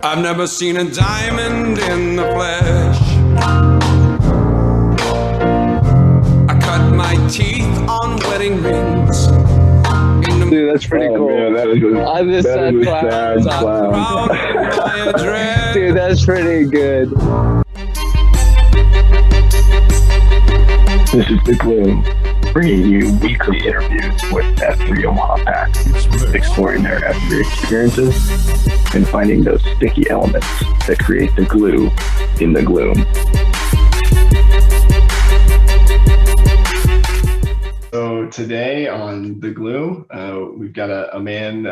I've never seen a diamond in the flesh. I cut my teeth on wedding rings. Dude, that's pretty cool. Man, that is a sad clown. Dude, that's pretty good. This is The Gloom, bringing you weekly interviews with F3Omahas packs, exploring their F3 experiences and finding those sticky elements that create the glue in the gloom. So today on The Gloom, we've got a man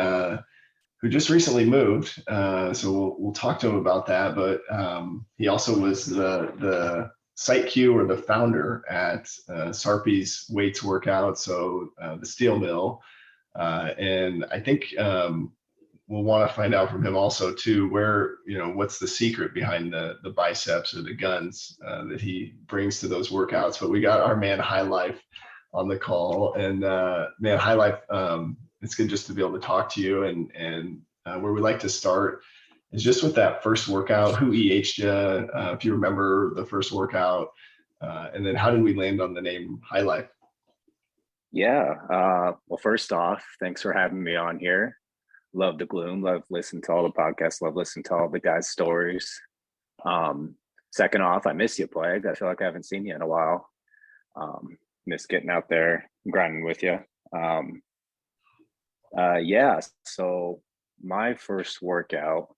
who just recently moved. So we'll talk to him about that, but he also was the site Q, or the founder at Sarpy's Weights Workout, so the steel mill. And I think we'll want to find out from him also too, where, what's the secret behind the biceps or the guns that he brings to those workouts. But we got our man High Life on the call, and man, High Life, it's good just to be able to talk to you. And where we like to start is just with that first workout. Who EH'd you, if you remember the first workout, and then how did we land on the name High Life? Yeah, well, first off, thanks for having me on here. Love The Gloom, love listening to all the podcasts, love listening to all the guys' stories. Second off, I miss you, Plague. I feel like I haven't seen you in a while. Miss getting out there, grinding with you. Yeah, so my first workout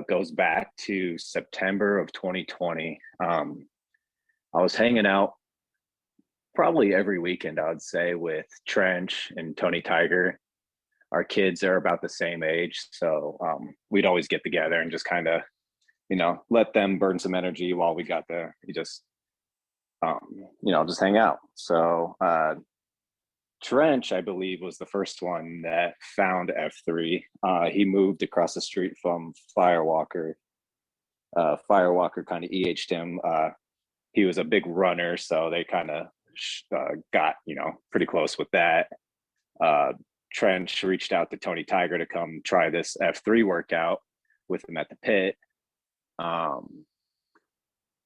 goes back to September of 2020. I was hanging out probably every weekend, I would say, with Trench and Tony Tiger. Our kids are about the same age, so we'd always get together and just kind of, let them burn some energy while we got there. We just, just hang out. So Trench, I believe, was the first one that found F3. He moved across the street from Firewalker. Firewalker kind of EH'd him. He was a big runner, so they kind of got, pretty close with that. Trench reached out to Tony Tiger to come try this F3 workout with him at the pit.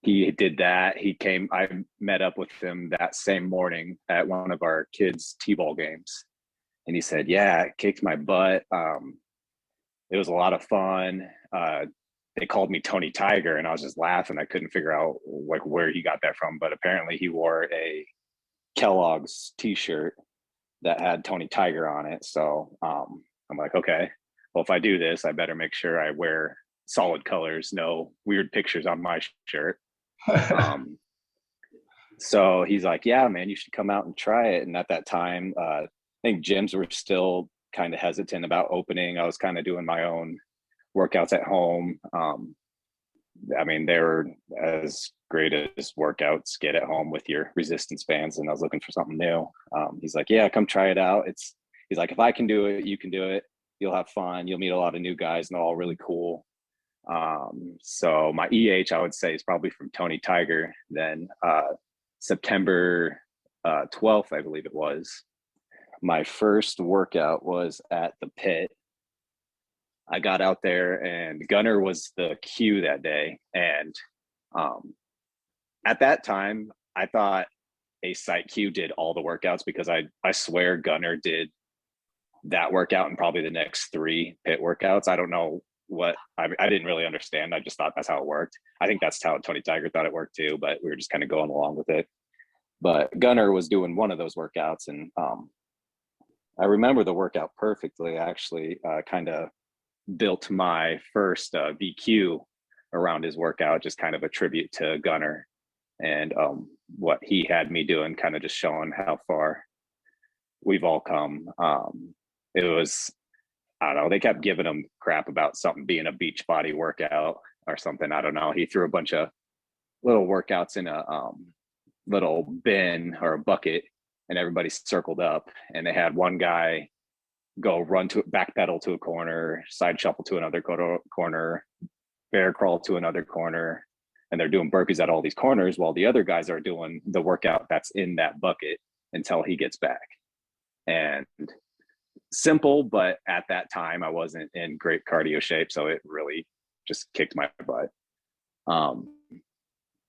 He did that. I met up with him that same morning at one of our kids' T-ball games. And he said, yeah, it kicked my butt. It was a lot of fun. They called me Tony Tiger, and I was just laughing. I couldn't figure out where he got that from, but apparently he wore a Kellogg's t-shirt that had Tony Tiger on it. So I'm like, okay, well, if I do this, I better make sure I wear solid colors, no weird pictures on my shirt. So he's like, yeah, man, you should come out and try it. And at that time, I think gyms were still kind of hesitant about opening. I was kind of doing my own workouts at home. They were as great as workouts get at home with your resistance bands, and I was looking for something new. He's like, yeah, come try it out. He's like, if I can do it, you can do it. You'll have fun. You'll meet a lot of new guys, and they're all really cool. So my EH, I would say, is probably from Tony Tiger. Then September 12th, I believe it was, my first workout was at the pit. I got out there, and Gunner was the Q that day. And at that time, I thought a site Q did all the workouts, because I swear Gunner did that workout and probably the next 3 pit workouts. I don't know what, I didn't really understand. I just thought that's how it worked. I think that's how Tony Tiger thought it worked too, but we were just kind of going along with it. But Gunner was doing one of those workouts, and I remember the workout perfectly. I actually kind of built my first VQ around his workout, just kind of a tribute to Gunner and what he had me doing, kind of just showing how far we've all come. It was, I don't know, they kept giving him crap about something being a beach body workout or something. I don't know. He threw a bunch of little workouts in a little bin or a bucket, and everybody circled up, and they had one guy go run to back pedal to a corner, side shuffle to another corner, bear crawl to another corner, and they're doing burpees at all these corners while the other guys are doing the workout that's in that bucket until he gets back. And simple, but at that time I wasn't in great cardio shape, so it really just kicked my butt.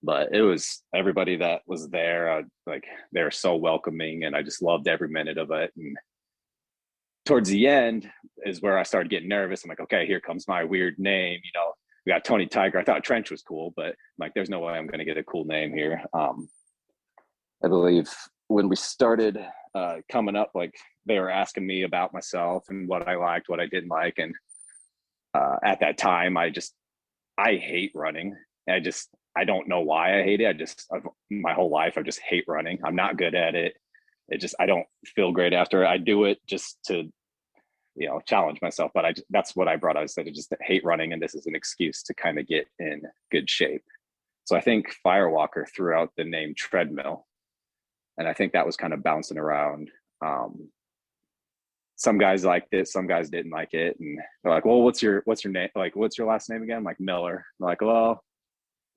But it was everybody that was there, like they were so welcoming, and I just loved every minute of it. And towards the end is where I started getting nervous. I'm like, okay, here comes my weird name. You know, we got Tony Tiger. I thought Trench was cool, but I'm like, there's no way I'm going to get a cool name here. I believe when we started coming up, like they were asking me about myself and what I liked, what I didn't like. And at that time, I hate running. I don't know why I hate it. My whole life, I just hate running. I'm not good at it. I don't feel great after I do it just to, you know, challenge myself. But that's what I brought. I said, I just hate running. And this is an excuse to kind of get in good shape. So I think Firewalker threw out the name treadmill. And I think that was kind of bouncing around. Some guys liked it, some guys didn't like it. And they're like, well, what's your name? Like, what's your last name again? I'm like, Miller. I'm like, well,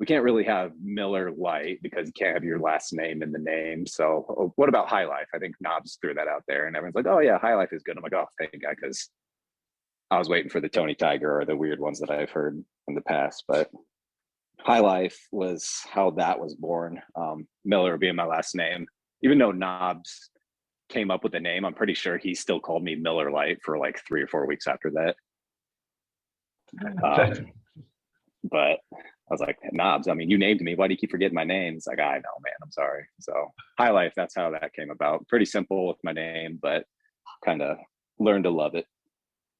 we can't really have Miller Light because you can't have your last name in the name. So what about High Life? I think Knobs threw that out there and everyone's like, oh yeah, High Life is good. I'm like, oh, thank God, because I was waiting for the Tony Tiger or the weird ones that I've heard in the past. But High Life was how that was born. Miller being my last name. Even though Knobs came up with the name, I'm pretty sure he still called me Miller Light for like 3 or 4 weeks after that. But I was like, Knobs, I mean, you named me. Why do you keep forgetting my name? It's like, I know, man, I'm sorry. So High Life, that's how that came about. Pretty simple with my name, but kind of learned to love it.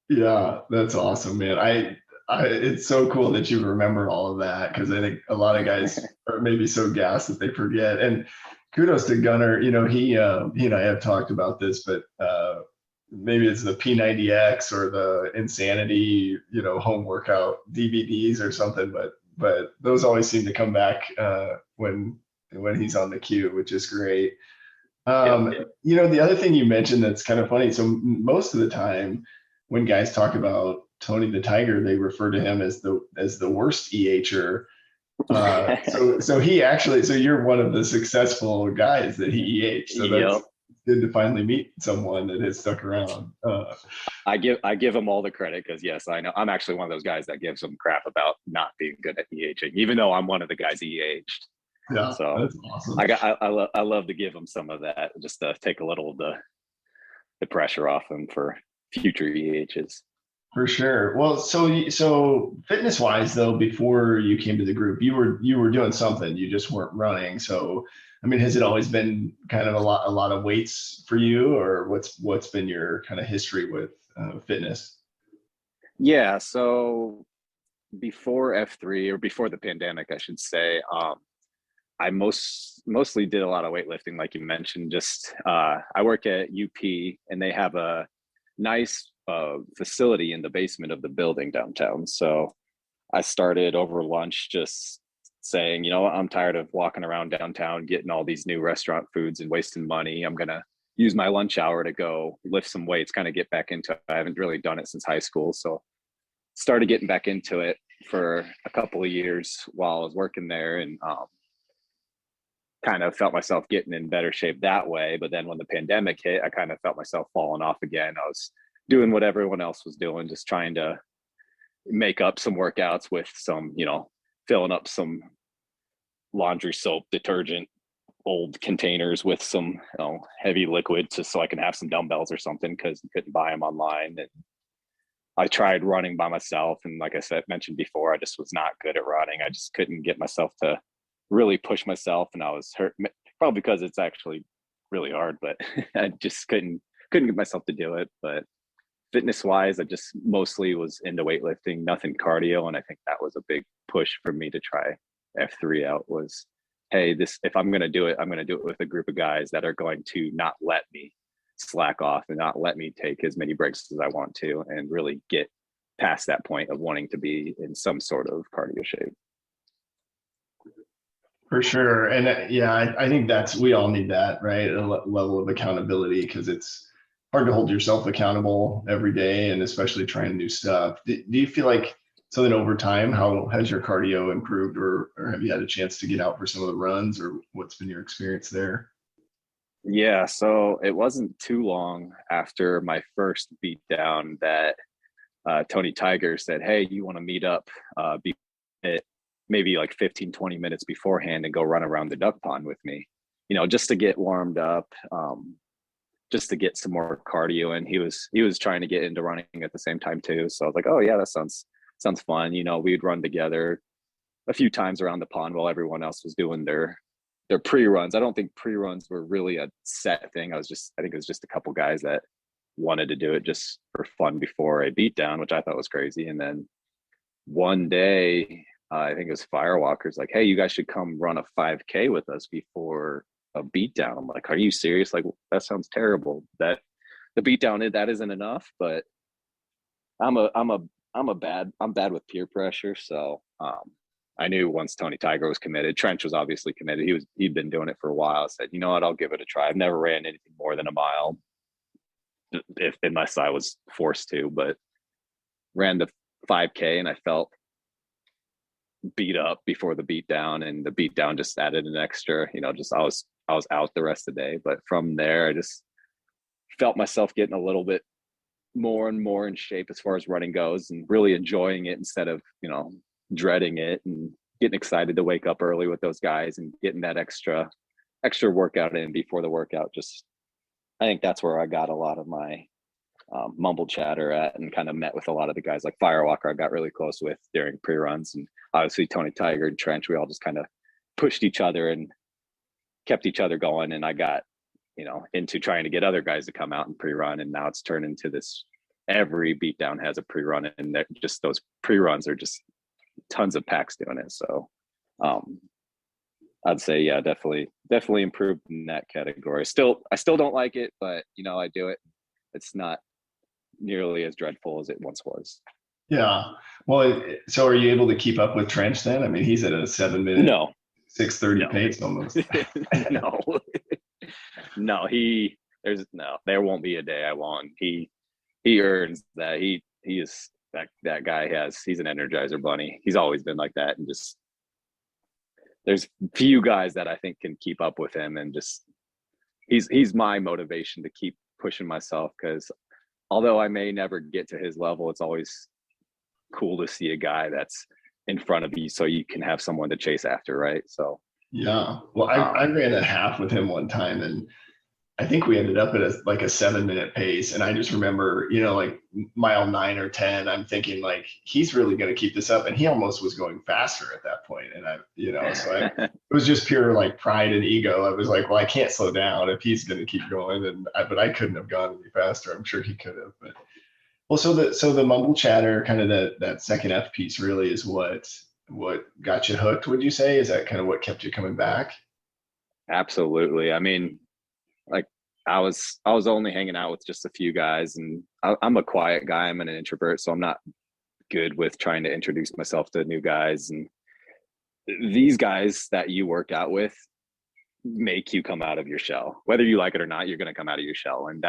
Yeah, that's awesome, man. It's so cool that you remember all of that, because I think a lot of guys are maybe so gassed that they forget. And kudos to Gunner. You know, he and I have talked about this, but maybe it's the P90X or the Insanity, you know, home workout DVDs or something, but those always seem to come back when he's on the queue, which is great. You know, the other thing you mentioned that's kind of funny. So most of the time when guys talk about Tony the Tiger, they refer to him as the worst EH'er. So he actually, so you're one of the successful guys that he EH. So that's good to finally meet someone that has stuck around. I give him all the credit, because yes, I know I'm actually one of those guys that gives him crap about not being good at EHing, even though I'm one of the guys he EH'd. Yeah, so that's awesome. I love to give him some of that, just to take a little of the pressure off him for future EHs. For sure. Well, so fitness wise though, before you came to the group, you were doing something, you just weren't running. So, I mean, has it always been kind of a lot of weights for you, or what's been your kind of history with fitness? Yeah. So before F3, or before the pandemic, I should say, I mostly did a lot of weightlifting, like you mentioned. Just I work at UP, and they have a nice facility in the basement of the building downtown. So I started over lunch just saying, you know what, I'm tired of walking around downtown getting all these new restaurant foods and wasting money. I'm gonna use my lunch hour to go lift some weights, kind of get back into it. I haven't really done it since high school, so started getting back into it for a couple of years while I was working there, and kind of felt myself getting in better shape that way. But then when the pandemic hit, I kind of felt myself falling off again. I was doing what everyone else was doing, just trying to make up some workouts with some, you know, filling up some laundry soap, detergent, old containers with some, you know, heavy liquid, just so I can have some dumbbells or something, because you couldn't buy them online. And I tried running by myself, and like I said, mentioned before, I just was not good at running. I just couldn't get myself to really push myself, and I was hurt, probably because it's actually really hard, but I just couldn't get myself to do it. But fitness wise, I just mostly was into weightlifting, nothing cardio. And I think that was a big push for me to try F3 out, was, hey, if I'm going to do it, I'm going to do it with a group of guys that are going to not let me slack off and not let me take as many breaks as I want to, and really get past that point of wanting to be in some sort of cardio shape. For sure. And yeah, I think we all need that, right? A level of accountability, because it's hard to hold yourself accountable every day, and especially trying new stuff. Do you feel like something over time, how has your cardio improved, or have you had a chance to get out for some of the runs, or what's been your experience there? Yeah, so it wasn't too long after my first beat down that Tony Tiger said, "Hey, you want to meet up maybe like 15, 20 minutes beforehand and go run around the duck pond with me, just to get warmed up, just to get some more cardio." And he was trying to get into running at the same time too. So I was like, "Oh yeah, that sounds fun." We'd run together a few times around the pond while everyone else was doing their pre-runs. I don't think pre-runs were really a set thing. I think it was just a couple guys that wanted to do it just for fun before a beat down, which I thought was crazy. And then one day, I think it was Firewalker's like, "Hey, you guys should come run a 5K with us before a beat down." I'm like, "Are you serious? Like, that sounds terrible. That the beat down, that isn't enough." But I'm bad with peer pressure. So I knew once Tony Tiger was committed, Trench was obviously committed. He'd been doing it for a while. I said, "You know what, I'll give it a try." I've never ran anything more than a mile, unless I was forced to, but ran the 5K and I felt beat up before the beat down, and the beat down just added an extra, just I was out the rest of the day. But from there, I just felt myself getting a little bit more and more in shape as far as running goes, and really enjoying it instead of, dreading it, and getting excited to wake up early with those guys and getting that extra workout in before the workout. Just, I think that's where I got a lot of my mumble chatter at, and kind of met with a lot of the guys like Firewalker I got really close with during pre-runs, and obviously Tony Tiger and Trench. We all just kind of pushed each other and kept each other going, and I got into trying to get other guys to come out and pre-run, and now it's turned into this, every beatdown has a pre-run, and just those pre-runs are just tons of packs doing it. So I'd say, yeah, definitely improved in that category. I still don't like it, but I do it. It's not nearly as dreadful as it once was. Yeah. Well, so are you able to keep up with Trench then? I mean, he's at a 7-minute, No, 6:30 pace almost. no, no. There won't be a day I won't. He earns that. He is that guy he's an Energizer bunny. He's always been like that, and just there's few guys that I think can keep up with him, and just he's my motivation to keep pushing myself, because although I may never get to his level, it's always cool to see a guy that's in front of you so you can have someone to chase after, right? So Yeah. Well, I ran a half with him one time, and I think we ended up at like a 7-minute pace. And I just remember, like mile 9 or 10, I'm thinking like, he's really going to keep this up. And he almost was going faster at that point. And it was just pure like pride and ego. I was like, well, I can't slow down if he's going to keep going. But I couldn't have gone any faster. I'm sure he could have, but well, so the mumble chatter, kind of that second F piece really is what got you hooked, would you say? Is that kind of what kept you coming back? Absolutely. I mean, like I was only hanging out with just a few guys, and I'm a quiet guy. I'm an introvert, so I'm not good with trying to introduce myself to new guys. And these guys that you work out with make you come out of your shell. Whether you like it or not, you're going to come out of your shell. And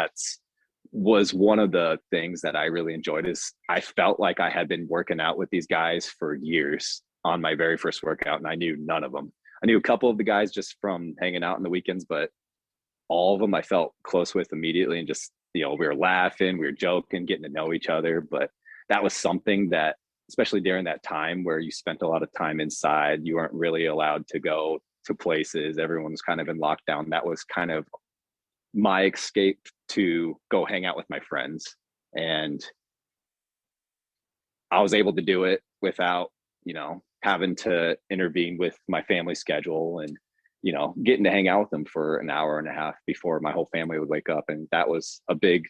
was one of the things that I really enjoyed. Is I felt like I had been working out with these guys for years on my very first workout, and I knew none of them. I knew a couple of the guys just from hanging out on the weekends, but all of them I felt close with immediately, and just, we were laughing, we were joking, getting to know each other. But that was something that, especially during that time where you spent a lot of time inside, you weren't really allowed to go to places. Everyone was kind of in lockdown. That was kind of my escape to go hang out with my friends. And I was able to do it without, having to intervene with my family schedule, and, getting to hang out with them for an hour and a half before my whole family would wake up. And that was a big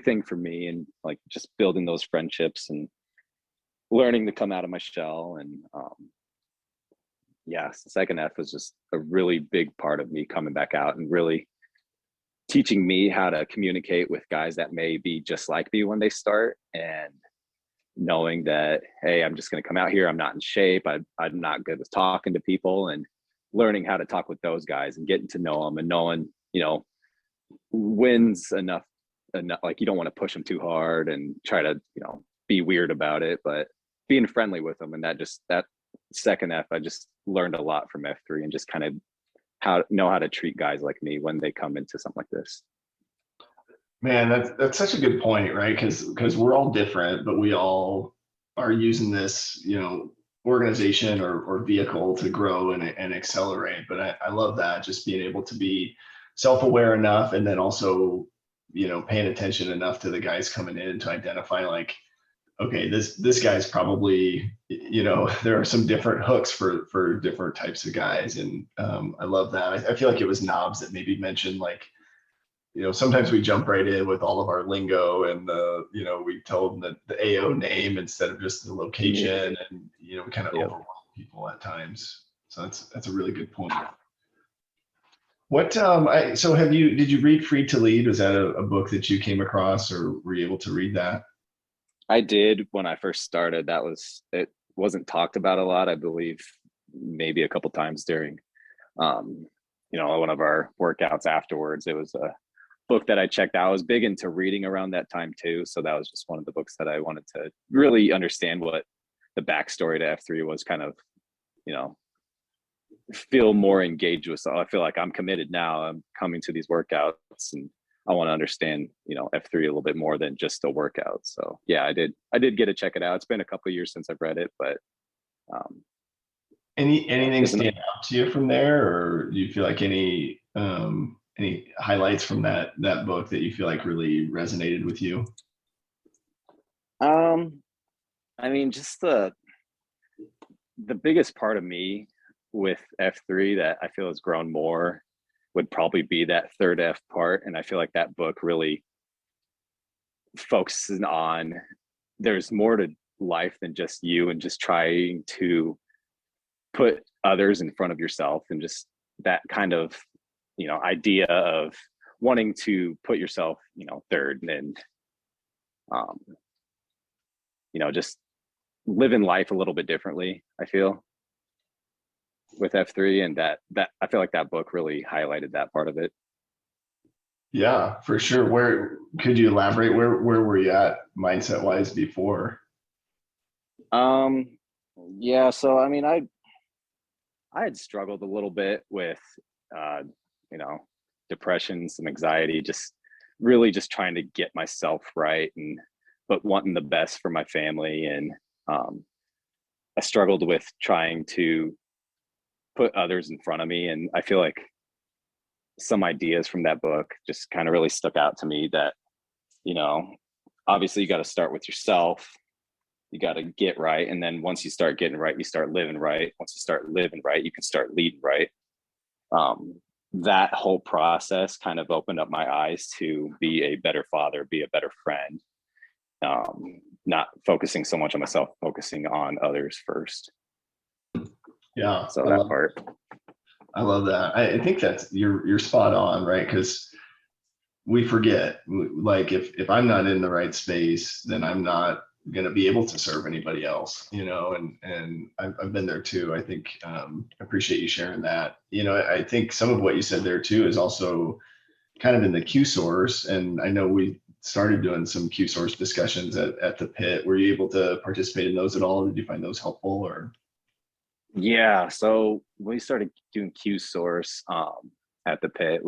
thing for me. And like just building those friendships and learning to come out of my shell. And second F was just a really big part of me coming back out, and really teaching me how to communicate with guys that may be just like me when they start, and knowing that, hey, I'm just going to come out here. I'm not in shape. I'm not good with talking to people, and learning how to talk with those guys and getting to know them, and knowing, when's enough. Like, you don't want to push them too hard and try to, be weird about it, but being friendly with them. And that second F, I just learned a lot from F3, and just kind of how to treat guys like me when they come into something like this. Man, that's such a good point, right? Because we're all different, but we all are using this, organization or vehicle to grow and accelerate. But I love that, just being able to be self-aware enough, and then also, paying attention enough to the guys coming in to identify like, okay, this guy's probably, there are some different hooks for different types of guys. And I love that. I feel like it was Knobs that maybe mentioned like, sometimes we jump right in with all of our lingo and we tell them the AO name instead of just the location, and we kind of overwhelm people at times. So that's a really good point. What did you read Free to Lead? Was that a book that you came across, or were you able to read that? I did when I first started. It wasn't talked about a lot, I believe, maybe a couple times during one of our workouts afterwards. It was a book that I checked out. I was big into reading around that time too, so that was just one of the books that I wanted to really understand what the backstory to F3 was, kind of, feel more engaged with. So I feel like I'm committed now. I'm coming to these workouts and I want to understand, F3 a little bit more than just a workout. So yeah, I did get to check it out. It's been a couple of years since I've read it, but anything stand out to you from there, or do you feel like any highlights from that book that you feel like really resonated with you? I mean, just the biggest part of me with F3 that I feel has grown more would probably be that third F part. And I feel like that book really focuses on there's more to life than just you, and just trying to put others in front of yourself, and just that kind of, idea of wanting to put yourself, third, and just living life a little bit differently, I feel, with F3. And that I feel like that book really highlighted that part of it. Yeah, for sure. Where could you elaborate? Where were you at mindset wise before? Yeah, so I mean, I had struggled a little bit with depression, some anxiety, just really just trying to get myself right, but wanting the best for my family. And I struggled with trying to put others in front of me. And I feel like some ideas from that book just kind of really stuck out to me, that, obviously you got to start with yourself. You got to get right. And then once you start getting right, you start living right. Once you start living right, you can start leading right. That whole process kind of opened up my eyes to be a better father, be a better friend, not focusing so much on myself, focusing on others first. Yeah. So that part. I love that. I think that's you're spot on, right? Because we forget, like if I'm not in the right space, then I'm not going to be able to serve anybody else, and I've been there too. I think I appreciate you sharing that. I think some of what you said there too is also kind of in the Q source. And I know we started doing some Q source discussions at the pit. Were you able to participate in those at all? Did you find those helpful, or? Yeah, so we started doing Q source at the pit.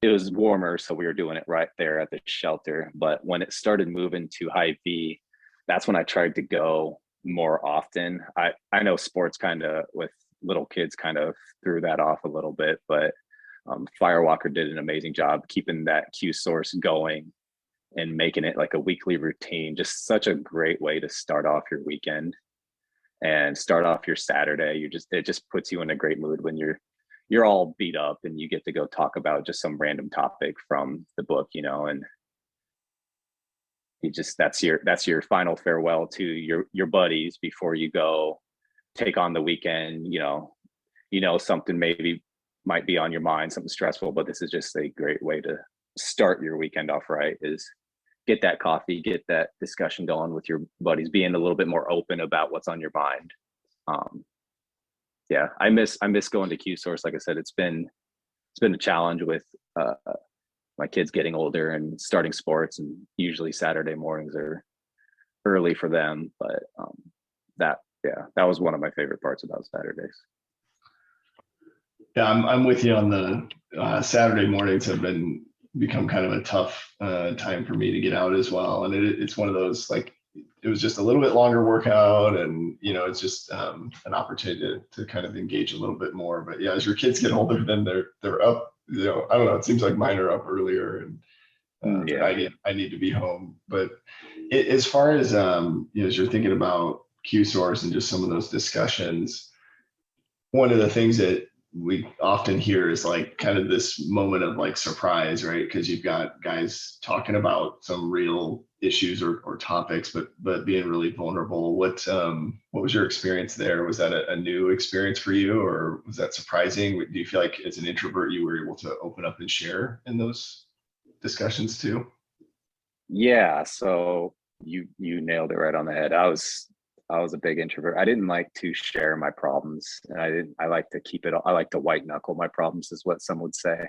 It was warmer, so we were doing it right there at the shelter. But when it started moving to high V, that's when I tried to go more often. I know sports kind of with little kids kind of threw that off a little bit, but Firewalker did an amazing job keeping that Q source going and making it like a weekly routine. Just such a great way to start off your weekend and start off your Saturday. It just puts you in a great mood when you're all beat up and you get to go talk about just some random topic from the book, and that's your final farewell to your buddies before you go take on the weekend. Something maybe might be on your mind, something stressful, but this is just a great way to start your weekend off right, is get that coffee, get that discussion going with your buddies, being a little bit more open about what's on your mind. Yeah, I miss going to Q source. Like I said, it's been a challenge with my kids getting older and starting sports, and usually Saturday mornings are early for them. But that was one of my favorite parts about Saturdays. Yeah, I'm with you on the Saturday mornings have become kind of a tough time for me to get out as well. And it's one of those, like, it was just a little bit longer workout, and it's just an opportunity to kind of engage a little bit more. But yeah, as your kids get older, then they're up. I don't know. It seems like mine are up earlier, and Yeah. I need to be home. But as far as as you're thinking about Q source and just some of those discussions, one of the things that we often hear is like kind of this moment of like surprise, right? Because you've got guys talking about some real issues or topics, but being really vulnerable. What was your experience there? Was that a new experience for you, or was that surprising? Do you feel like as an introvert you were able to open up and share in those discussions too? Yeah, so you nailed it right on the head. I was a big introvert. I didn't like to share my problems, and I like to keep it. I like to white knuckle my problems, is what some would say,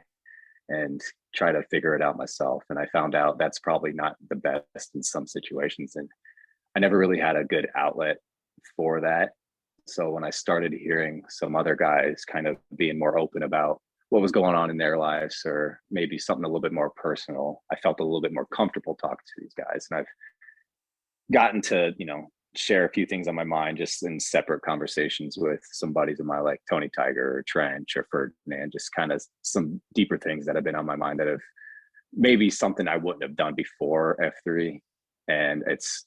and try to figure it out myself. And I found out that's probably not the best in some situations, and I never really had a good outlet for that. So when I started hearing some other guys kind of being more open about what was going on in their lives, or maybe something a little bit more personal, I felt a little bit more comfortable talking to these guys. And I've gotten to, share a few things on my mind just in separate conversations with some buddies of mine, like Tony Tiger or Trench or Ferdinand, just kind of some deeper things that have been on my mind that have maybe something I wouldn't have done before F3. And it's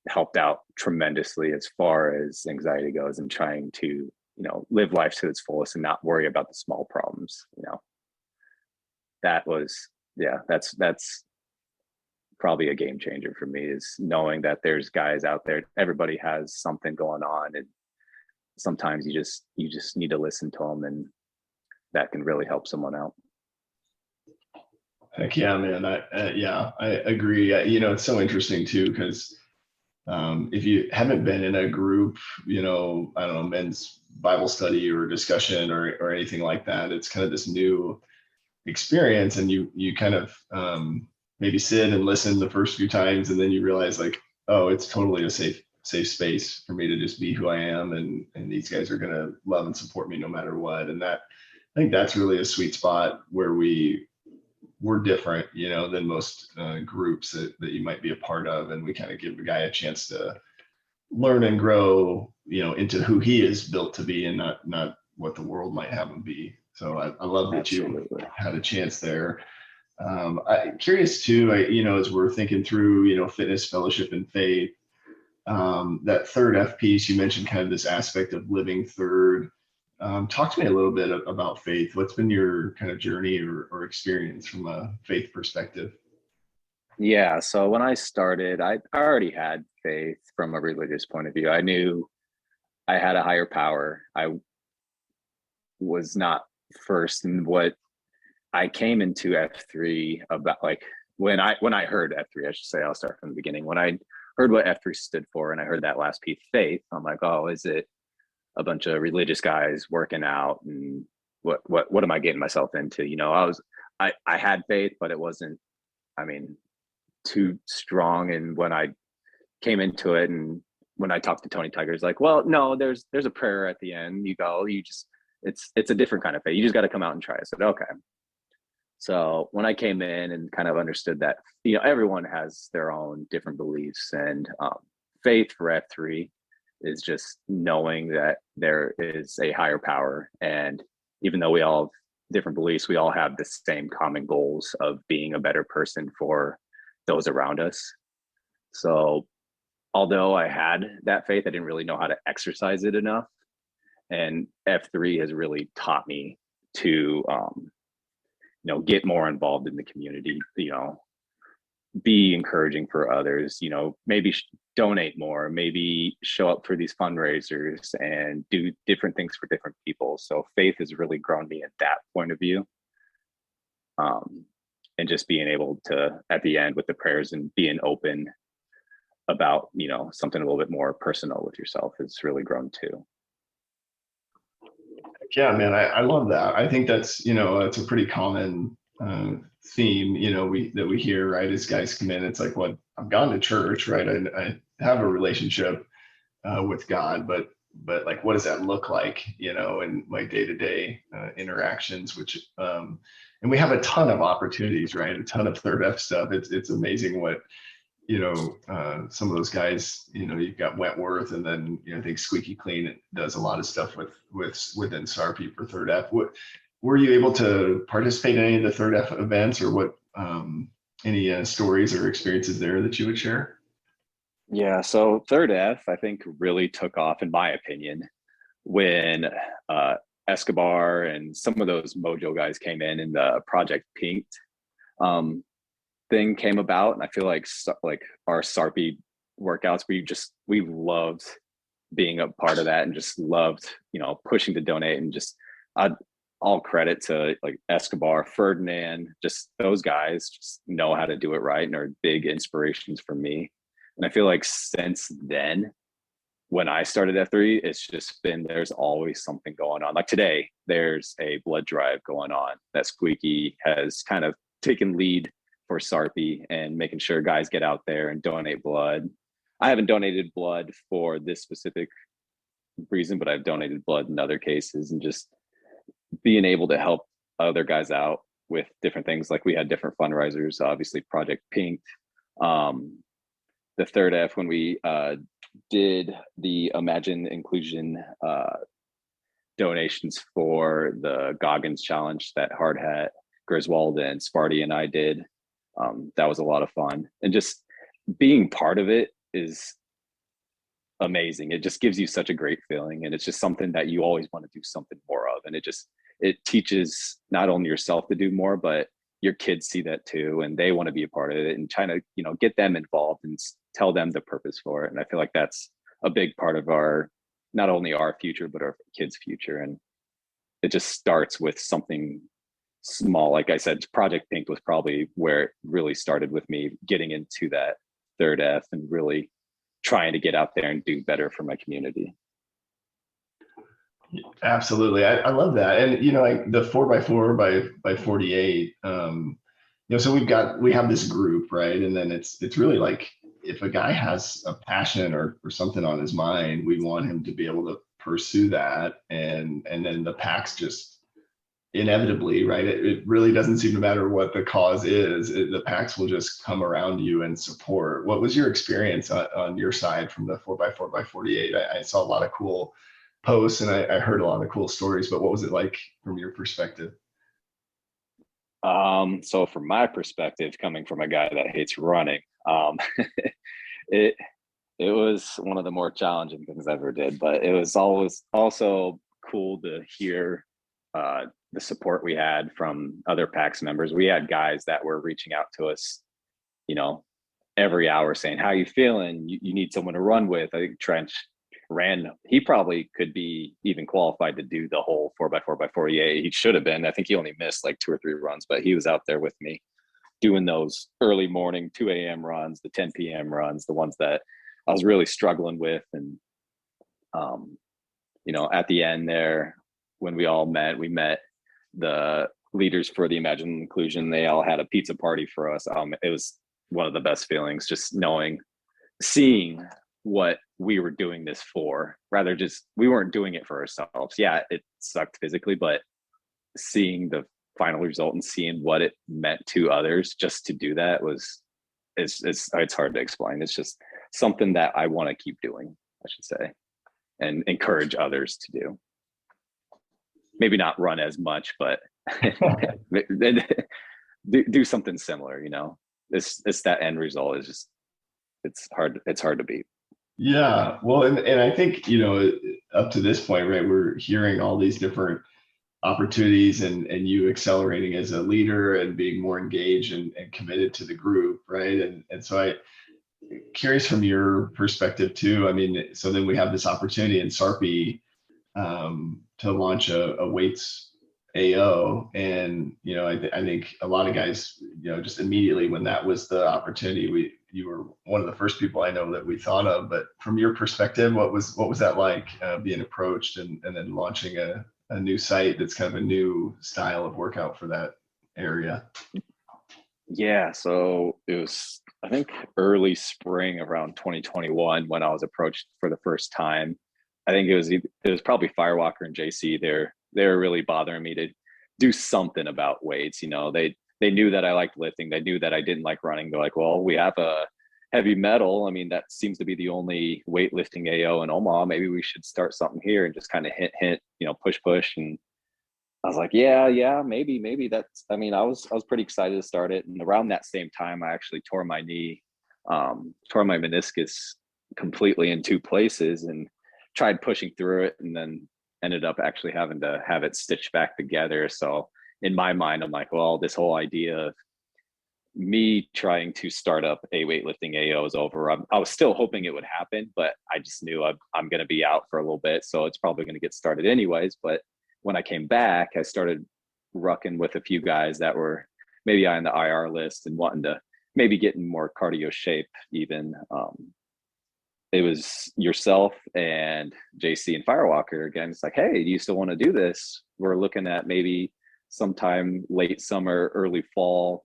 helped out tremendously as far as anxiety goes, and trying to, live life to its fullest and not worry about the small problems. That was, yeah, that's probably a game changer for me, is knowing that there's guys out there. Everybody has something going on, and sometimes you just need to listen to them, and that can really help someone out. Heck yeah, man. I agree. It's so interesting too, because if you haven't been in a group, I don't know, men's Bible study or discussion or anything like that, it's kind of this new experience, and you kind of maybe sit and listen the first few times, and then you realize like, oh, it's totally a safe space for me to just be who I am, and these guys are going to love and support me no matter what. And I think that's really a sweet spot where we're different, than most groups that you might be a part of, and we kind of give the guy a chance to learn and grow, into who he is built to be, and not what the world might have him be. So I love that Absolutely. you had a chance there. I'm curious too, as we're thinking through, fitness, fellowship, and faith, that third F piece, you mentioned kind of this aspect of living third. Talk to me a little bit about faith. What's been your kind of journey or experience from a faith perspective? Yeah, so when I started, I already had faith from a religious point of view. I knew I had a higher power. I was not first in what I came into F3 about, like when I heard F3, I should say, I'll start from the beginning. When I heard what F3 stood for, and I heard that last piece, faith, I'm like, oh, is it a bunch of religious guys working out, and what am I getting myself into? I had faith, but it wasn't, I mean, too strong. And when I came into it, and when I talked to Tony Tiger, he's like, well, no, there's a prayer at the end. It's a different kind of faith. You just got to come out and try. I said, okay. So when I came in and kind of understood that, everyone has their own different beliefs, and faith for F3 is just knowing that there is a higher power. And even though we all have different beliefs, we all have the same common goals of being a better person for those around us. So although I had that faith, I didn't really know how to exercise it enough. And F3 has really taught me to, get more involved in the community, be encouraging for others, maybe donate more, maybe show up for these fundraisers and do different things for different people. So faith has really grown me at that point of view. And just being able to, at the end with the prayers and being open about, something a little bit more personal with yourself, has really grown too. Yeah, man, I love that. I think that's, it's a pretty common theme, that we hear, right? As guys come in, it's like, I've gone to church, right? I have a relationship with God, but but like, what does that look like, you know, in my day-to-day interactions, which, and we have a ton of opportunities, right? A ton of third F stuff. It's amazing what, you know, some of those guys, you know, you've got Wentworth, and then, you know, I think Squeaky Clean does a lot of stuff within SARPy for third F. What, were you able to participate in any of the third F events, or what, any stories or experiences there that you would share? Yeah, so third F, I think, really took off, in my opinion, when uh, Escobar and some of those Mojo guys came in, and the Project Pink um, thing came about. And I feel like our SARPy workouts, we loved being a part of that, and just loved, you know, pushing to donate, and just all credit to like Escobar, Ferdinand, just those guys just know how to do it right and are big inspirations for me. And I feel like since then, when I started F3, it's just been, there's always something going on. Like today, there's a blood drive going on that Squeaky has kind of taken lead for SARPy, and making sure guys get out there and donate blood. I haven't donated blood for this specific reason, but I've donated blood in other cases, and just being able to help other guys out with different things. Like we had different fundraisers, obviously Project Pink, the third F, when we did the Imagine Inclusion donations for the Goggins Challenge that Hard Hat, Griswold, and Sparty and I did. That was a lot of fun. And just being part of it is amazing. It just gives you such a great feeling. And it's just something that you always want to do something more of. And it teaches not only yourself to do more, but your kids see that too, and they want to be a part of it, and trying to, you know, get them involved and tell them the purpose for it. And I feel like that's a big part of not only our future, but our kids' future. And it just starts with something small. Like I said, Project Pink was probably where it really started with me getting into that third F and really trying to get out there and do better for my community. Absolutely. I love that. And, you know, like the 4x4 by 48, you know, so we have this group, right? And then it's really like, if a guy has a passion or something on his mind, we want him to be able to pursue that. And then the packs just inevitably, right? It really doesn't seem to matter what the cause is. The packs will just come around you and support. What was your experience on your side from the 4x4 by 48? I saw a lot of cool posts, and I heard a lot of cool stories, but what was it like from your perspective? So from my perspective, coming from a guy that hates running, it was one of the more challenging things I ever did, but it was always also cool to hear the support we had from other PAX members. We had guys that were reaching out to us, you know, every hour saying, "How you feeling? You need someone to run with." I think Trench he probably could be even qualified to do the whole 4x4 by 48. He should have been. I think he only missed like 2 or 3 runs, but he was out there with me doing those early morning 2 a.m. runs, the 10 p.m. runs, the ones that I was really struggling with. And you know, at the end there, when we met the leaders for the Imagine Inclusion. They all had a pizza party for us. It was one of the best feelings, just seeing what we were doing this for. Rather, just we weren't doing it for ourselves. Yeah, it sucked physically, but seeing the final result and seeing what it meant to others just to do that it's hard to explain. It's just something that I want to keep doing, I should say, and encourage others to do. Maybe not run as much, but do something similar. You know, it's that end result is just it's hard to beat. Yeah, well, and I think, you know, up to this point, right, we're hearing all these different opportunities and you accelerating as a leader and being more engaged and committed to the group, right? And so curious from your perspective too. I mean, so then we have this opportunity in SARPy to launch a weights AO, and you know, I think a lot of guys, you know, just immediately when that was the opportunity, you were one of the first people I know that we thought of. But from your perspective, what was that like, being approached and then launching a new site that's kind of a new style of workout for that area? Yeah, so it was, I think, early spring around 2021 when I was approached for the first time I think it was probably Firewalker and JC. They're really bothering me to do something about weights. You know, they knew that I liked lifting. They knew that I didn't like running. They're like, well, we have a heavy metal. I mean, that seems to be the only weightlifting AO in Omaha. Maybe we should start something here and just kind of hint, you know, push. And I was like, yeah, maybe that's, I mean, I was pretty excited to start it. And around that same time, I actually tore my knee, tore my meniscus completely in two places and tried pushing through it, and then ended up actually having to have it stitched back together. So in my mind, I'm like, well, this whole idea of me trying to start up a weightlifting AO is over. I was still hoping it would happen, but I just knew I'm going to be out for a little bit. So it's probably going to get started anyways. But when I came back, I started rucking with a few guys that were maybe on the IR list and wanting to maybe get in more cardio shape even. It was yourself and JC and Firewalker again. It's like, hey, do you still want to do this? We're looking at maybe sometime late summer, early fall.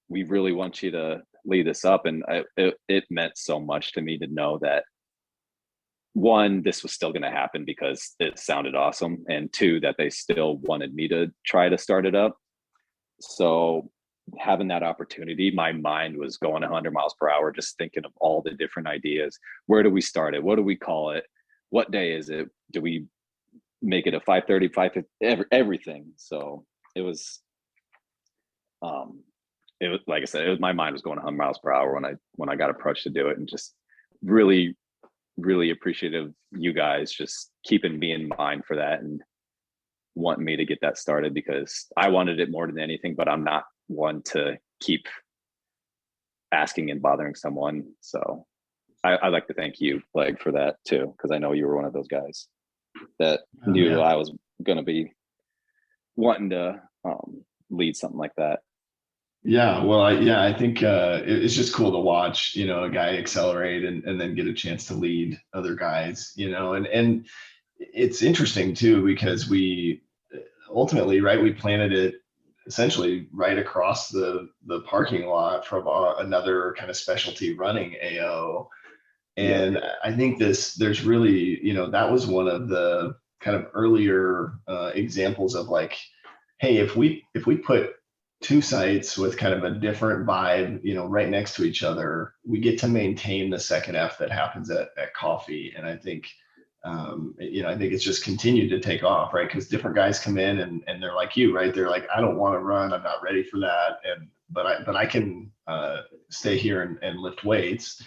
We really want you to lead this up. And it meant so much to me to know that, one, this was still going to happen because it sounded awesome. And two, that they still wanted me to try to start it up. So having that opportunity, my mind was going 100 miles per hour, just thinking of all the different ideas. Where do we start it? What do we call it? What day is it? Do we make it a 5:30, 5:50, everything? So it was, like I said, my mind was going 100 miles per hour when I got approached to do it, and just really, really appreciative you guys just keeping me in mind for that and wanting me to get that started, because I wanted it more than anything, but I'm not one to keep asking and bothering someone. So I'd like to thank you, Leg, for that too, because I know you were one of those guys that knew I was going to be wanting to lead something like that. Yeah, well, I think it's just cool to watch, you know, a guy accelerate and then get a chance to lead other guys, you know, and it's interesting too, because we ultimately, right, we planted it essentially right across the parking lot from another kind of specialty running AO. And I think there's really, you know, that was one of the kind of earlier examples of like, hey, if we put two sites with kind of a different vibe, you know, right next to each other, we get to maintain the second F that happens at coffee. And I think, you know, I think it's just continued to take off, right? Because different guys come in and they're like you, right? They're like, I don't want to run, I'm not ready for that, but I can stay here and lift weights.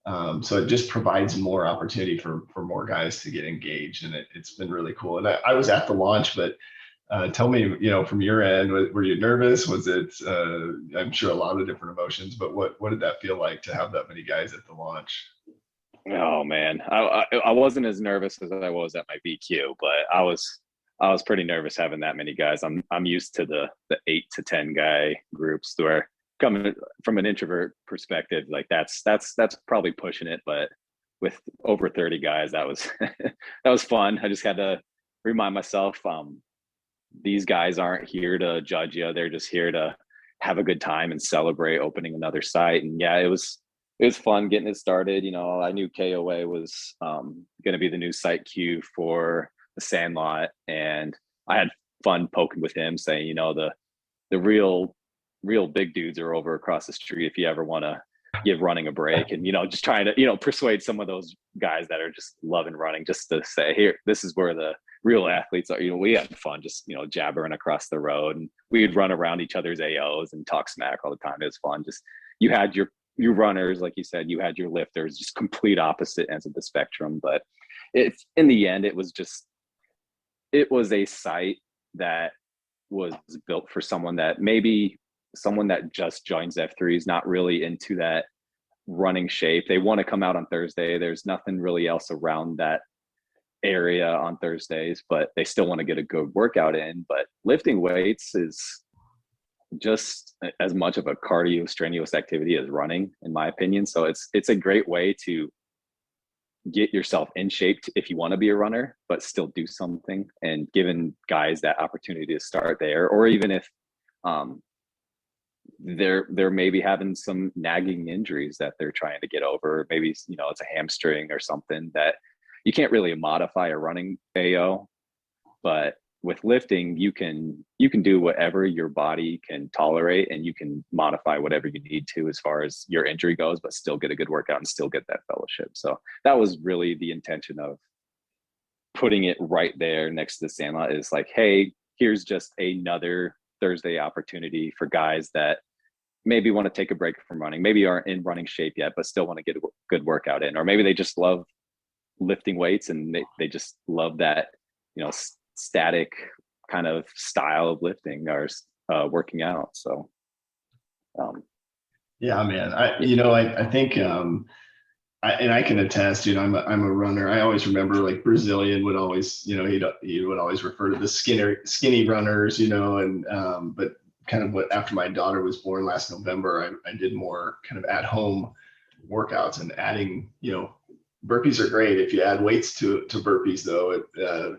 So it just provides more opportunity for more guys to get engaged, and it's been really cool. And I was at the launch, but tell me, you know, from your end, were you nervous? Was it? I'm sure a lot of different emotions, but what did that feel like to have that many guys at the launch? Oh man, I wasn't as nervous as I was at my BQ, but I was pretty nervous having that many guys. I'm used to the 8 to 10 guy groups, where coming from an introvert perspective, like that's probably pushing it. But with over 30 guys, that was that was fun. I just had to remind myself, these guys aren't here to judge you. They're just here to have a good time and celebrate opening another site. And yeah, it was fun getting it started. You know, I knew KOA was going to be the new site Q for the Sandlot, and I had fun poking with him, saying, you know, the real big dudes are over across the street if you ever want to give running a break. And, you know, just trying to, you know, persuade some of those guys that are just loving running, just to say, here, this is where the real athletes are. You know, we had fun just, you know, jabbering across the road, and we'd run around each other's AOs and talk smack all the time. It was fun. Just, you had your runners, like you said, you had your lifters, just complete opposite ends of the spectrum. But it's, in the end, it was a site that was built for someone that just joins F3 is not really into that running shape. They want to come out on Thursday. There's nothing really else around that area on Thursdays, but they still want to get a good workout in. But lifting weights is just as much of a cardio strenuous activity as running, in my opinion. So it's a great way to get yourself in shape if you want to be a runner, but still do something, and giving guys that opportunity to start there. Or even if they're maybe having some nagging injuries that they're trying to get over, maybe, you know, it's a hamstring or something that you can't really modify a running AO, but with lifting, you can do whatever your body can tolerate, and you can modify whatever you need to as far as your injury goes, but still get a good workout and still get that fellowship. So that was really the intention of putting it right there next to the Sandlot, is like, hey, here's just another Thursday opportunity for guys that maybe want to take a break from running, maybe aren't in running shape yet, but still want to get a good workout in, or maybe they just love lifting weights and they just love that, static kind of style of lifting or working out. So yeah, man, I think I can attest, I'm a runner. I always remember like Brazilian would always, he would always refer to the skinny runners, and but kind of after my daughter was born last November, I did more kind of at home workouts, and adding, burpees are great. If you add weights to burpees, though,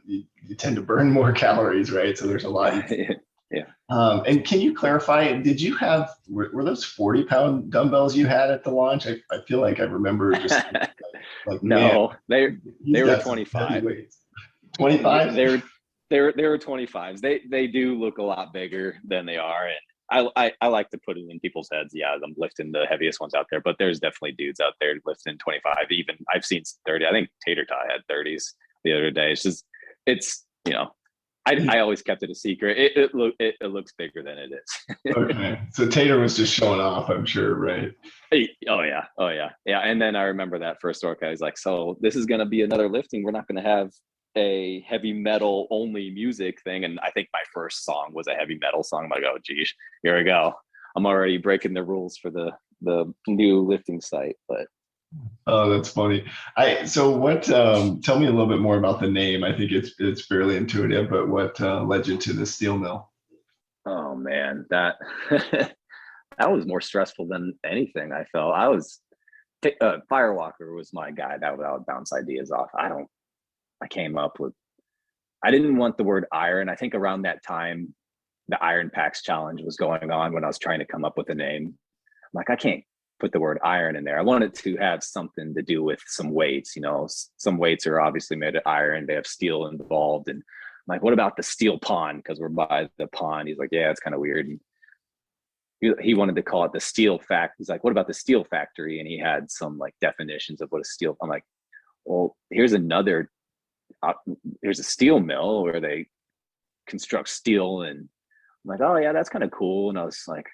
you tend to burn more calories, right? So there's a lot. Yeah. And can you clarify, were those 40-pound dumbbells you had at the launch? I feel like I remember just like, no, man, they were 25. 25? They were 25s. They do look a lot bigger than they are. And I like to put it in people's heads. Yeah, I'm lifting the heaviest ones out there, but there's definitely dudes out there lifting 25. Even I've seen 30. I think Tater Tie had 30s the other day. It's I always kept it a secret. It looks bigger than it is. Okay, so Tater was just showing off, I'm sure, right? Oh yeah. And then I remember that first workout. He's like, so this is gonna be another lifting. We're not gonna have a heavy metal only music thing. And I think my first song was a heavy metal song. I'm like, oh geez, here we go. I'm already breaking the rules for the new lifting site. But oh, that's funny. So what, tell me a little bit more about the name. I think it's fairly intuitive, but what led you to the steel mill? oh man, that that was more stressful than anything. I felt I was Firewalker was my guy that would bounce ideas off. I came up with, I didn't want the word iron. I think around that time, the Iron Packs challenge was going on when I was trying to come up with a name. I'm like, I can't put the word iron in there. I wanted to have something to do with some weights. Some weights are obviously made of iron. They have steel involved. And I'm like, what about the steel pond? Because we're by the pond. He's like, yeah, it's kind of weird. And he wanted to call it the steel fact. He's like, what about the steel factory? And he had some like definitions of what a steel. I'm like, well, here's a steel mill where they construct steel. And I'm like, oh yeah, that's kind of cool. And I was like,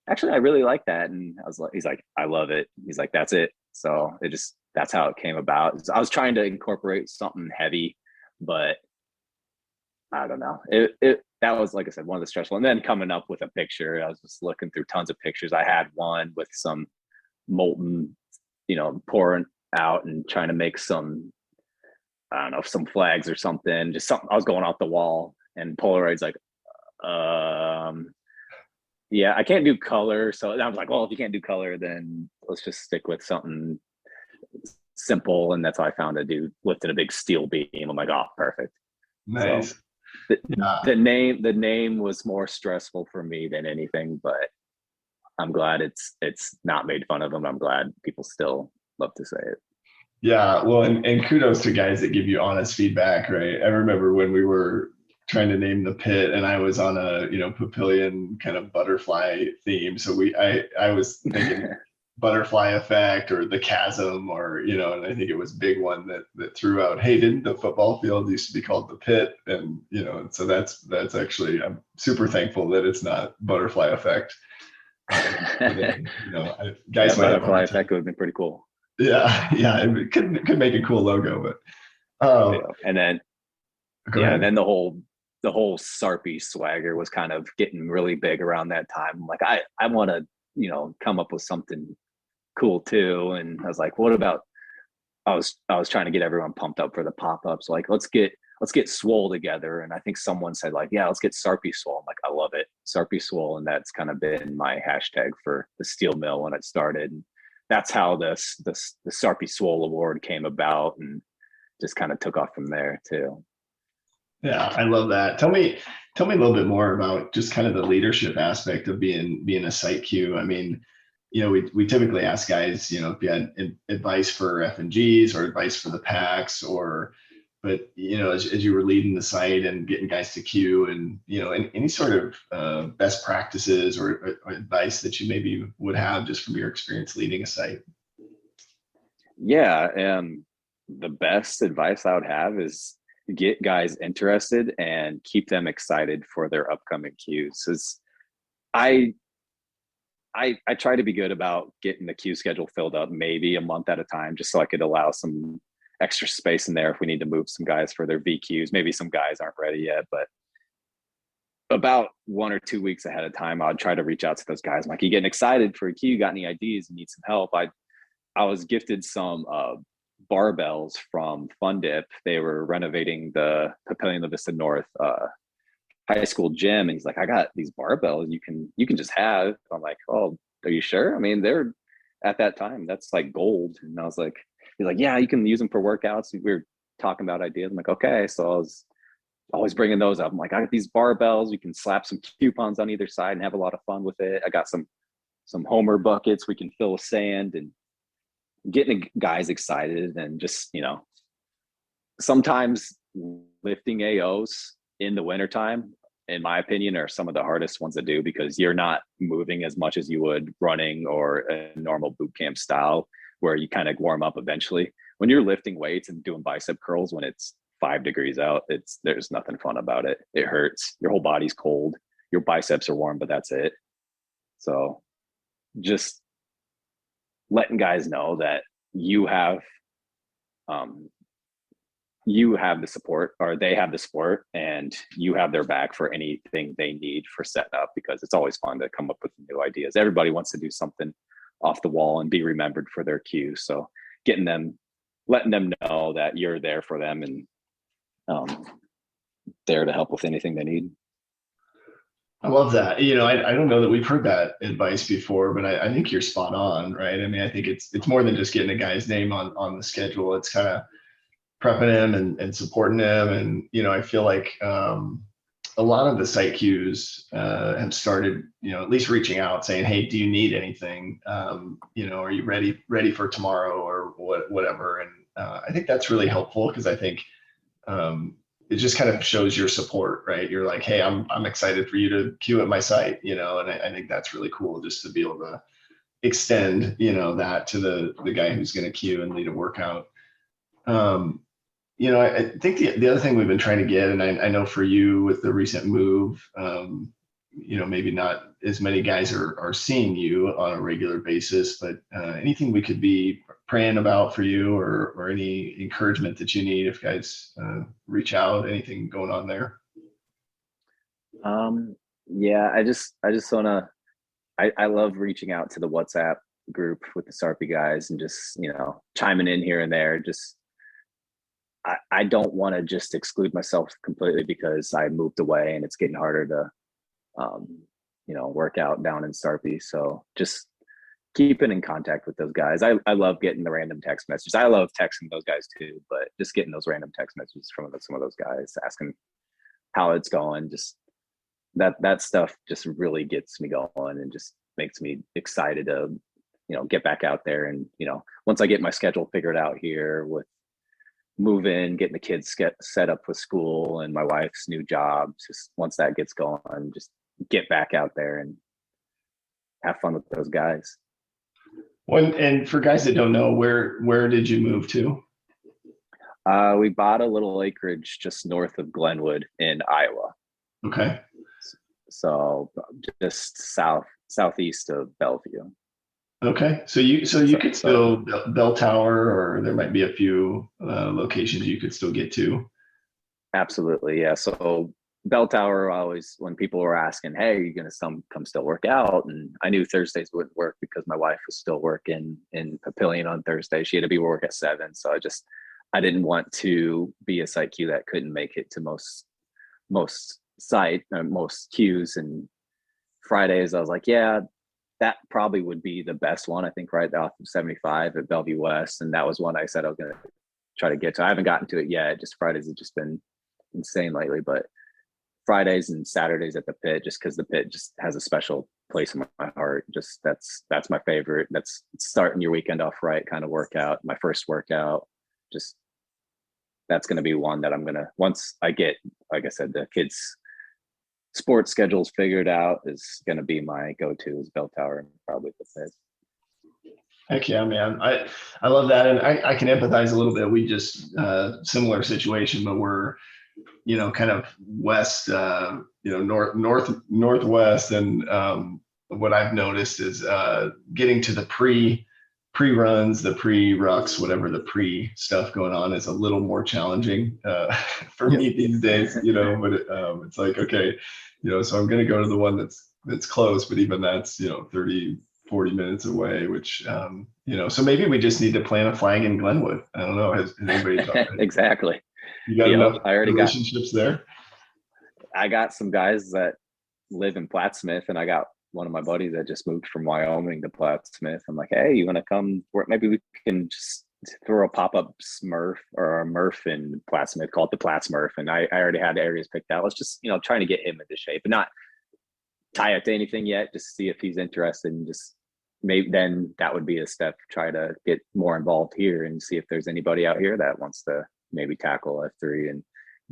actually, I really like that. And he's like, I love it. He's like, that's it. So that's how it came about. I was trying to incorporate something heavy, but I don't know. That was, like I said, one of the stressful. And then coming up with a picture, I was just looking through tons of pictures. I had one with some molten, pouring out and trying to make some, I don't know, some flags or something, just something. I was going off the wall, and Polaroid's like, yeah, I can't do color. So I was like, well, if you can't do color, then let's just stick with something simple. And that's how I found a dude lifting a big steel beam. I'm like, oh, perfect. Nice. So the name was more stressful for me than anything, but I'm glad it's not made fun of them. I'm glad people still love to say it. Yeah, well, and kudos to guys that give you honest feedback, right? I remember when we were trying to name the pit, and I was on a Papillion kind of butterfly theme. So I was thinking butterfly effect or the chasm, or and I think it was big one that threw out, hey, didn't the football field used to be called the pit? And so that's actually, I'm super thankful that it's not butterfly effect. Guys, butterfly effect would have been pretty cool. Yeah, it could make a cool logo, but and then and then the whole Sarpy swagger was kind of getting really big around that time. I'm like, I want to come up with something cool too. And I was like, what about, I was trying to get everyone pumped up for the pop-ups, like let's get Swole together. And I think someone said like, yeah, let's get Sarpy Swole. I'm like, I love it, Sarpy Swole. And that's kind of been my hashtag for the steel mill when it started. And that's how the Sarpy Swole award came about, and just kind of took off from there too. Yeah, I love that. Tell me a little bit more about just kind of the leadership aspect of being a site Q. I mean, we typically ask guys, if you had advice for F&Gs or advice for the packs, but as you were leading the site and getting guys to queue, and any sort of best practices or advice that you maybe would have just from your experience leading a site. Yeah, and the best advice I would have is get guys interested and keep them excited for their upcoming queues. I try to be good about getting the queue schedule filled up maybe a month at a time, just so I could allow some extra space in there if we need to move some guys for their VQs. Maybe some guys aren't ready yet, but about 1 or 2 weeks ahead of time, I'd try to reach out to those guys. I'm like, you getting excited for a queue? You got any ideas? You need some help? I was gifted some barbells from Fun Dip. They were renovating the Papillion La Vista North high school gym, and he's like, I got these barbells you can just have. I'm like, oh, are you sure? I mean, they're at that time, that's like gold. And I was like, he's like, yeah, you can use them for workouts. We were talking about ideas. I'm like, okay. So I was always bringing those up. I'm like, I got these barbells. You can slap some coupons on either side and have a lot of fun with it. I got some Homer buckets we can fill with sand, and getting guys excited. And just, sometimes lifting AOs in the wintertime, in my opinion, are some of the hardest ones to do, because you're not moving as much as you would running or a normal boot camp style, where you kind of warm up eventually. When you're lifting weights and doing bicep curls when it's 5 degrees out, there's nothing fun about it. It hurts. Your whole body's cold. Your biceps are warm, but that's it. So just letting guys know that you have the support, or they have the support, and you have their back for anything they need for setting up, because it's always fun to come up with new ideas. Everybody wants to do something off the wall and be remembered for their cue. So letting them know that you're there for them, and there to help with anything they need. I love that. I don't know that we've heard that advice before, but I think you're spot on, right? I mean, I think it's more than just getting a guy's name on the schedule. It's kind of prepping him and supporting him. And, I feel like a lot of the site queues have started, at least reaching out saying, hey, do you need anything? Are you ready for tomorrow or whatever? And I think that's really helpful, because I think it just kind of shows your support, right? You're like, hey, I'm excited for you to queue at my site, and I think that's really cool, just to be able to extend, that to the guy who's going to queue and lead a workout. I think the other thing we've been trying to get, and I know for you with the recent move, maybe not as many guys are seeing you on a regular basis, but anything we could be praying about for you, or any encouragement that you need if guys reach out, anything going on there? Yeah, I just want I love reaching out to the WhatsApp group with the Sarpy guys, and just, chiming in here and there. Just, I don't want to just exclude myself completely because I moved away and it's getting harder to, work out down in Sarpy. So just keeping in contact with those guys. I love getting the random text messages. I love texting those guys too, but just getting those random text messages from some of those guys, asking how it's going, just that stuff just really gets me going and just makes me excited to, get back out there. And, once I get my schedule figured out here with moving, getting the kids set up with school and my wife's new job, just once that gets going, just get back out there and have fun with those guys. And for guys that don't know, where did you move to? We bought a little acreage just north of Glenwood in Iowa. Okay. So just southeast of Bellevue. Okay. So you could still Bell Tower, or there might be a few locations you could still get to. Absolutely. Yeah. So Bell Tower, always, when people were asking, hey, are you going to come still work out? And I knew Thursdays wouldn't work because my wife was still working in Papillion on Thursday. She had to be work at 7. So I didn't want to be a site queue that couldn't make it to most queues. And Fridays, I was like, yeah, that probably would be the best one. I think right off of 75 at Bellevue West. And that was one I said I was going to try to get to. I haven't gotten to it yet. Just Fridays have just been insane lately, but Fridays and Saturdays at the pit, just because the pit just has a special place in my heart. Just that's my favorite. That's starting your weekend off right kind of workout. My first workout, just that's going to be one that I'm going to, once I get, like I said, the kids' sports schedules figured out, is going to be my go-to is bell tower and probably the pit. Heck yeah, man. I love that. And I can empathize a little bit. We just, similar situation, but we're, kind of west, northwest. And what I've noticed is getting to the pre-runs, the pre-rucks, whatever the pre stuff going on is a little more challenging for me these days, but it's like, okay, so I'm going to go to the one that's close, but even that's, 30-40 minutes away, which, so maybe we just need to plant a flag in Glenwood. I don't know. Has anybody talked? Exactly. You got enough I already relationships there? I got some guys that live in Plattsmouth, and I got one of my buddies that just moved from Wyoming to Plattsmouth. I'm like, hey, you want to come work? Maybe we can just throw a pop-up Smurf or a Murph in Plattsmouth, call it the Plattsmurf. And I already had areas picked out. Let's just, trying to get him into shape, but not tie it to anything yet, just see if he's interested, and just maybe then that would be a step, try to get more involved here and see if there's anybody out here that wants to maybe tackle F3 and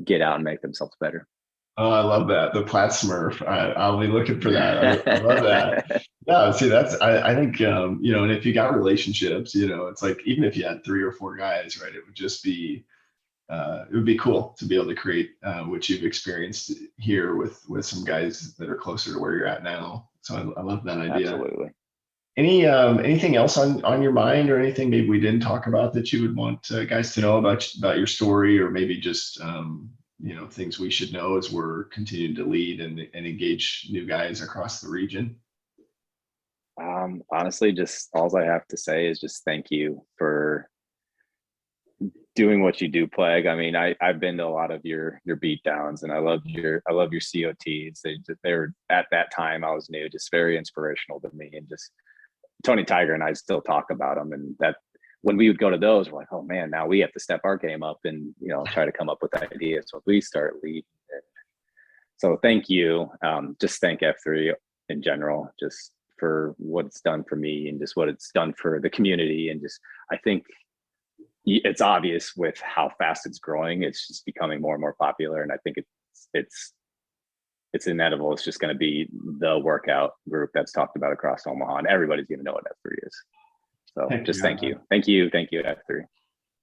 get out and make themselves better. Oh, I love that. The Plattsmurf. I'll be looking for that. I love that. Yeah, see, I think, and if you got relationships, it's like, even if you had 3 or 4 guys, right, it would just be, it would be cool to be able to create what you've experienced here with some guys that are closer to where you're at now. So I love that idea. Absolutely. Anything else on your mind, or anything maybe we didn't talk about that you would want guys to know about your story, or maybe just things we should know as we're continuing to lead and engage new guys across the region? Honestly, just all I have to say is just thank you for doing what you do, Plague. I mean, I've been to a lot of your beat downs, and I love your COTs. They were, at that time I was new, just very inspirational to me. And just Tony Tiger and I still talk about them, and that when we would go to those, we're like, oh man, now we have to step our game up and try to come up with ideas so we start leading. So thank you. Just thank F3 in general, just for what it's done for me and just what it's done for the community. And just, I think it's obvious with how fast it's growing. It's just becoming more and more popular. And I think it's inevitable. It's just going to be the workout group that's talked about across Omaha, and everybody's going to know what F3 is. So just thank you, F3.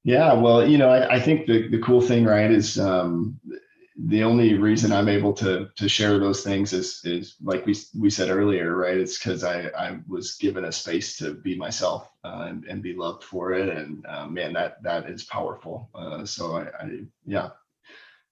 Yeah, well, I think the cool thing, right, is the only reason I'm able to share those things is like we said earlier, right? It's because I was given a space to be myself and be loved for it, and man, that is powerful. So yeah,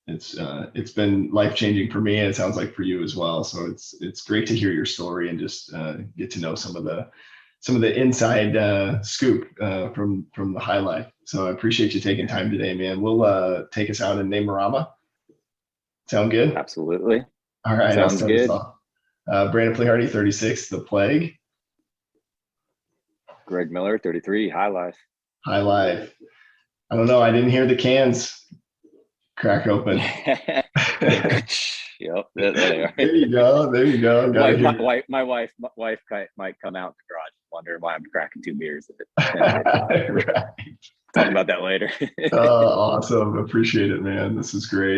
it's been life-changing for me, and it sounds like for you as well. So it's great to hear your story and just get to know some of the inside scoop from the high life. So I appreciate you taking time today, man. We'll take us out in Namarama. Sound good? Absolutely. All right. Sounds good. Brandon Flehardy, 36, The Plague. Greg Miller, 33, High Life. High Life. I don't know. I didn't hear the cans crack open. Yep, there they are. There you go. My wife might come out the garage wondering why I'm cracking 2 beers. Right. Talk about that later. Awesome. Appreciate it, man. This is great.